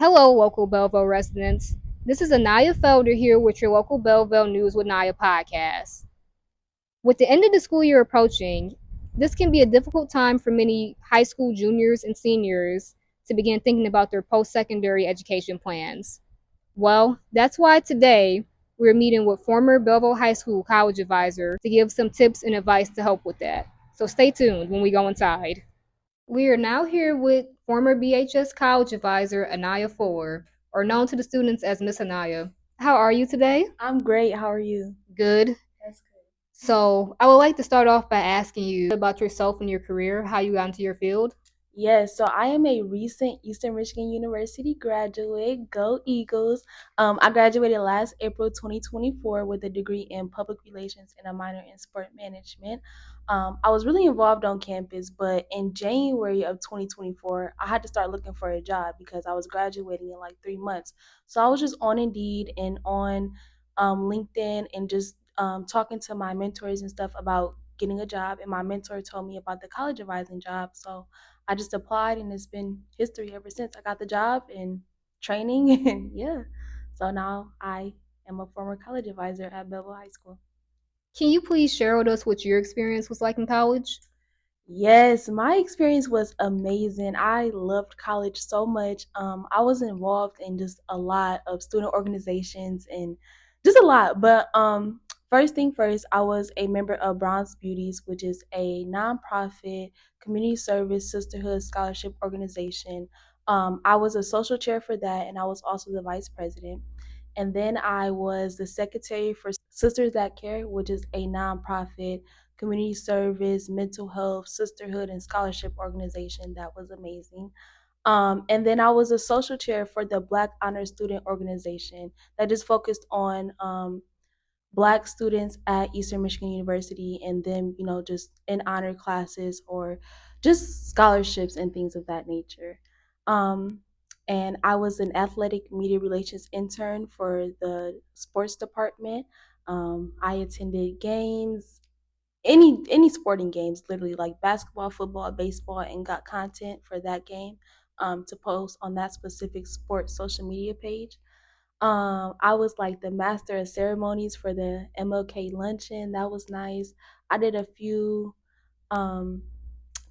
Hello, local Belleville residents. This is Anaya Felder here with your local Belleville News with Naya podcast. With the end of the school year approaching, this can be a difficult time for many high school juniors and seniors to begin thinking about their post secondary education plans. Well, that's why today we're meeting with former Belleville High School college advisor to give some tips and advice to help with that. So stay tuned when we go inside. We are now here with former BHS college advisor Anaya Fuller, or known to the students as Miss Anaya. How are you today? I'm great. How are you? Good. That's good. So, I would like to start off by asking you about yourself and your career, how you got into your field. Yes, so I am a recent Eastern Michigan University graduate. Go Eagles. I graduated last April 2024 with a degree in public relations and a minor in sport management. I was really involved on campus, but in January of 2024, I had to start looking for a job because I was graduating in like 3 months. So I was just on Indeed and on LinkedIn and just talking to my mentors and stuff about getting a job. And my mentor told me about the college advising job. So I just applied and it's been history ever since. I got the job and training and yeah. So now I am a former college advisor at Belleville High School. Can you please share with us what your experience was like in college? Yes, my experience was amazing. I loved college so much. I was involved in just a lot of student organizations and just a lot. But first thing first, I was a member of Bronze Beauties, which is a nonprofit community service sisterhood scholarship organization. I was a social chair for that, and I was also the vice president. And then I was the secretary for Sisters That Care, which is a nonprofit community service, mental health, sisterhood, and scholarship organization. That was amazing. And then I was a social chair for the Black Honor Student Organization that just focused on Black students at Eastern Michigan University and them, just in honor classes or just scholarships and things of that nature. Um, and I was an athletic media relations intern for the sports department. I attended games, any sporting games, literally like basketball, football, baseball, and got content for that game to post on that specific sports social media page. I was like the master of ceremonies for the MLK luncheon. That was nice. I did a few um,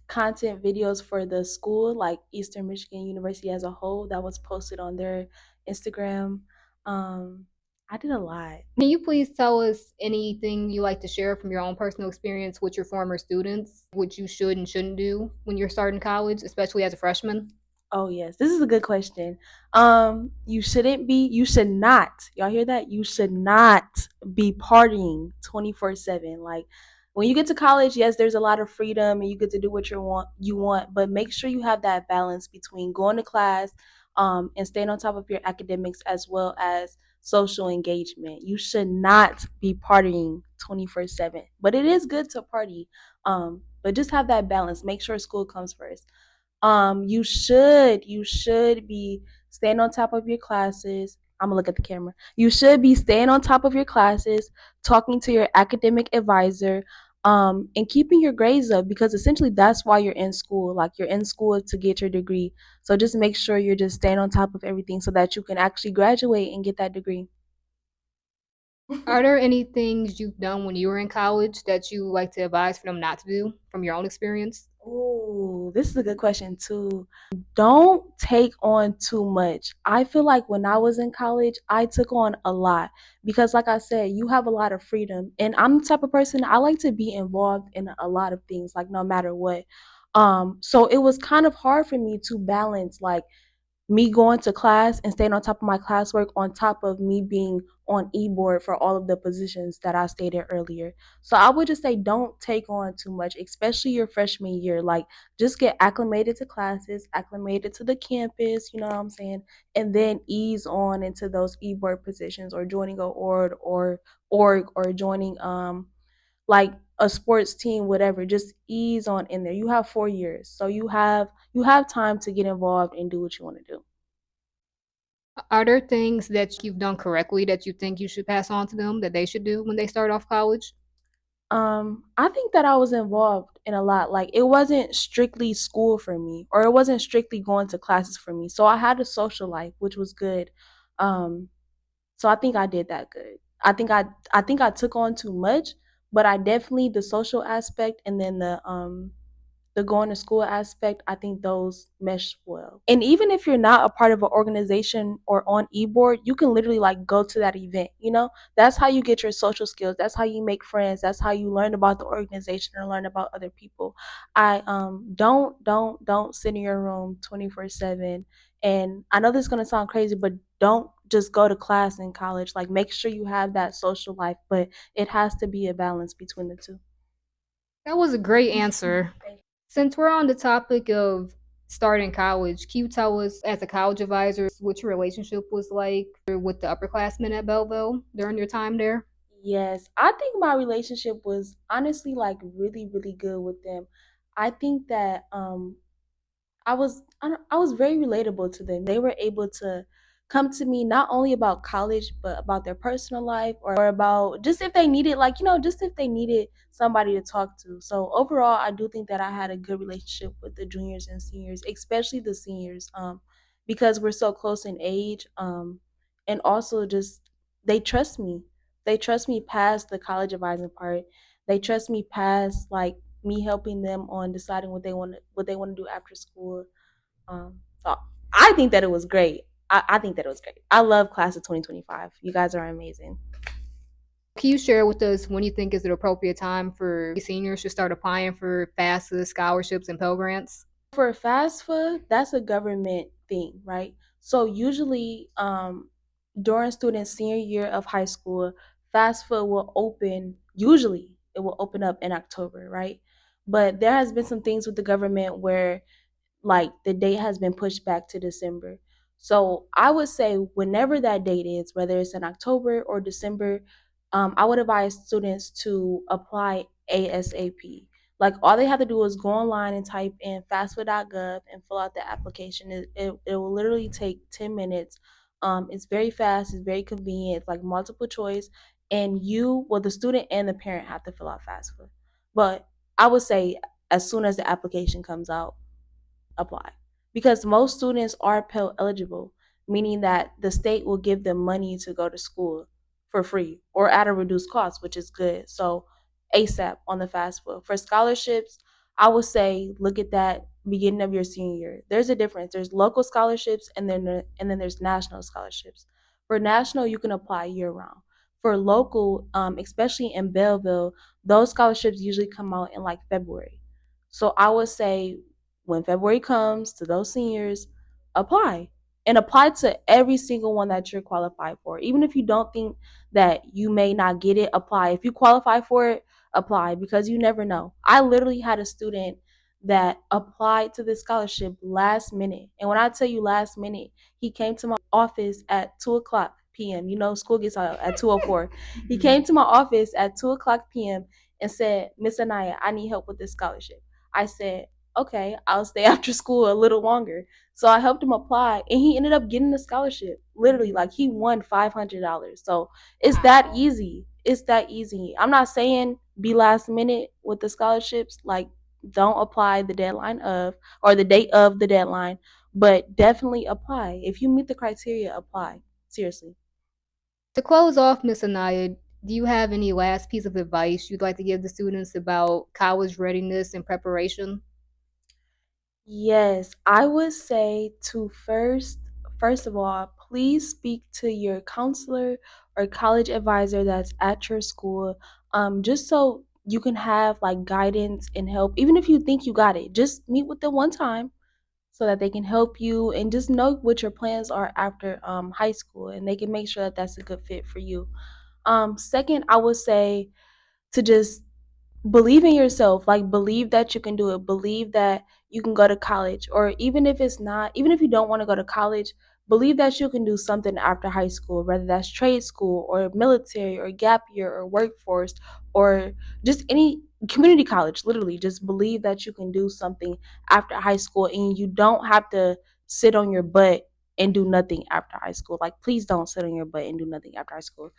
content videos for the school, like Eastern Michigan University as a whole, that was posted on their Instagram. Um, I did a lot. Can you please tell us anything you like to share from your own personal experience with your former students, like what you should and shouldn't do when you're starting college, especially as a freshman? Oh yes, this is a good question. You should not. Y'all hear that? You should not be partying 24/7. Like when you get to college, yes, there's a lot of freedom and you get to do what you want, but make sure you have that balance between going to class and staying on top of your academics as well as social engagement. You should not be partying 24/7. But it is good to party. But just have that balance. Make sure school comes first. You should be staying on top of your classes. I'm gonna look at the camera. You should be staying on top of your classes, talking to your academic advisor, and keeping your grades up because essentially that's why you're in school. Like you're in school to get your degree. So just make sure you're just staying on top of everything so that you can actually graduate and get that degree. Are there any things you've done when you were in college that you like to advise for them not to do from your own experience? Oh, this is a good question too. Don't take on too much. I feel like when I was in college, I took on a lot because, like I said, you have a lot of freedom. And I'm the type of person I like to be involved in a lot of things, like no matter what. So it was kind of hard for me to balance like me going to class and staying on top of my classwork on top of me being on e-board for all of the positions that I stated earlier. So I would just say don't take on too much, especially your freshman year. Like just get acclimated to classes, acclimated to the campus, you know what I'm saying? And then ease on into those e-board positions or joining a org or joining like a sports team, whatever. Just ease on in there. You have 4 years. So you have time to get involved and do what you want to do. Are there things that you've done correctly that you think you should pass on to them that they should do when they start off college? I think that I was involved in a lot. Like it wasn't strictly school for me, or it wasn't strictly going to classes for me. So I had a social life, which was good. Um, so I think I did that good. I think I took on too much, but I definitely the social aspect and then the going to school aspect, I think those mesh well. And even if you're not a part of an organization or on e-board, you can literally like go to that event, you know? That's how you get your social skills. That's how you make friends. That's how you learn about the organization and learn about other people. I don't sit in your room 24/7. And I know this is going to sound crazy, but don't just go to class in college. Like make sure you have that social life, but it has to be a balance between the two. That was a great answer. Since we're on the topic of starting college, can you tell us, as a college advisor, what your relationship was like with the upperclassmen at Belleville during your time there? Yes, I think my relationship was honestly like really, really good with them. I think that I was very relatable to them. They were able to come to me not only about college but about their personal life or about just if they needed like just if they needed somebody to talk to. So overall, I do think that I had a good relationship with the juniors and seniors, especially the seniors because we're so close in age and also just they trust me. They trust me past the college advising part. They trust me past like me helping them on deciding what they want to do after school. So I think that it was great. I think that it was great. I love class of 2025. You guys are amazing. Can you share with us when you think is an appropriate time for seniors to start applying for FAFSA scholarships and Pell Grants? For FAFSA, that's a government thing, right? So usually, during students' senior year of high school, FAFSA will open. Usually, it will open up in October, right? But there has been some things with the government where like the date has been pushed back to December. So I would say whenever that date is, whether it's in October or December, I would advise students to apply ASAP. Like all they have to do is go online and type in fastfood.gov and fill out the application. It will literally take 10 minutes. It's very fast, it's very convenient, it's like multiple choice. And the student and the parent have to fill out FAFSA. But I would say as soon as the application comes out, apply because most students are Pell eligible, meaning that the state will give them money to go to school for free or at a reduced cost, which is good. So ASAP on the FAFSA. For scholarships, I would say look at that beginning of your senior year. There's a difference. There's local scholarships and then there's national scholarships. For national, you can apply year round. For local, especially in Belleville, those scholarships usually come out in like February. So I would say when February comes to those seniors, apply and apply to every single one that you're qualified for. Even if you don't think that you may not get it, apply. If you qualify for it, apply because you never know. I literally had a student that applied to this scholarship last minute. And when I tell you last minute, he came to my office at 2 o'clock p.m. You know, school gets out at 2:04. He came to my office at 2 o'clock p.m. and said, Miss Anaya, I need help with this scholarship. I said, okay, I'll stay after school a little longer. So I helped him apply and he ended up getting the scholarship. Literally, like he won $500. So it's that easy. It's that easy. I'm not saying be last minute with the scholarships. Like, don't apply the deadline of or the date of the deadline, but definitely apply. If you meet the criteria, apply. Seriously. To close off, Miss Anaya, do you have any last piece of advice you'd like to give the students about college readiness and preparation? Yes, I would say to first of all, please speak to your counselor or college advisor that's at your school, just so you can have like guidance and help. Even if you think you got it, just meet with them one time so that they can help you and just know what your plans are after high school, and they can make sure that that's a good fit for you. Second, I would say to just believe in yourself, like believe that you can do it, believe that you can go to college, or even if it's not, even if you don't want to go to college, believe that you can do something after high school, whether that's trade school or military or gap year or workforce or just any community college. Literally just believe that you can do something after high school and you don't have to sit on your butt and do nothing after high school. Like, please don't sit on your butt and do nothing after high school.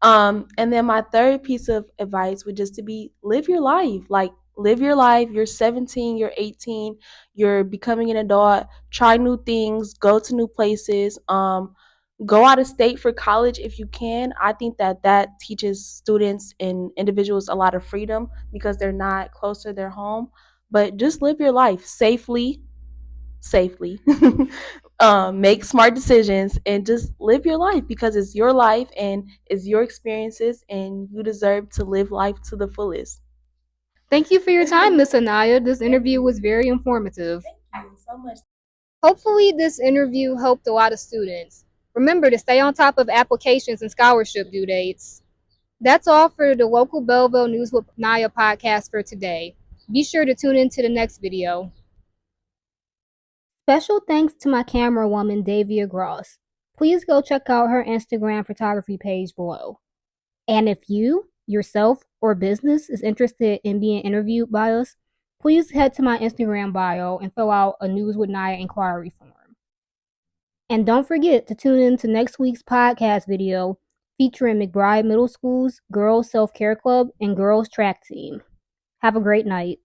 And then my third piece of advice would just to be live your life. Like, live your life. You're 17, you're 18, you're becoming an adult. Try new things, go to new places. Go out of state for college if you can. I think that that teaches students and individuals a lot of freedom because they're not close to their home. But just live your life safely. Make smart decisions and just live your life because it's your life and it's your experiences, and you deserve to live life to the fullest. Thank you for your time, Miss Anaya. This interview was very informative. Thank you so much. Hopefully, this interview helped a lot of students. Remember to stay on top of applications and scholarship due dates. That's all for the local Belleville News with Naya podcast for today. Be sure to tune in to the next video. Special thanks to my camera woman, Davia Gross. Please go check out her Instagram photography page below. And if you, yourself, or business is interested in being interviewed by us, please head to my Instagram bio and fill out a News with Naya inquiry form. And don't forget to tune in to next week's podcast video featuring McBride Middle School's Girls Self Care Club and Girls Track Team. Have a great night.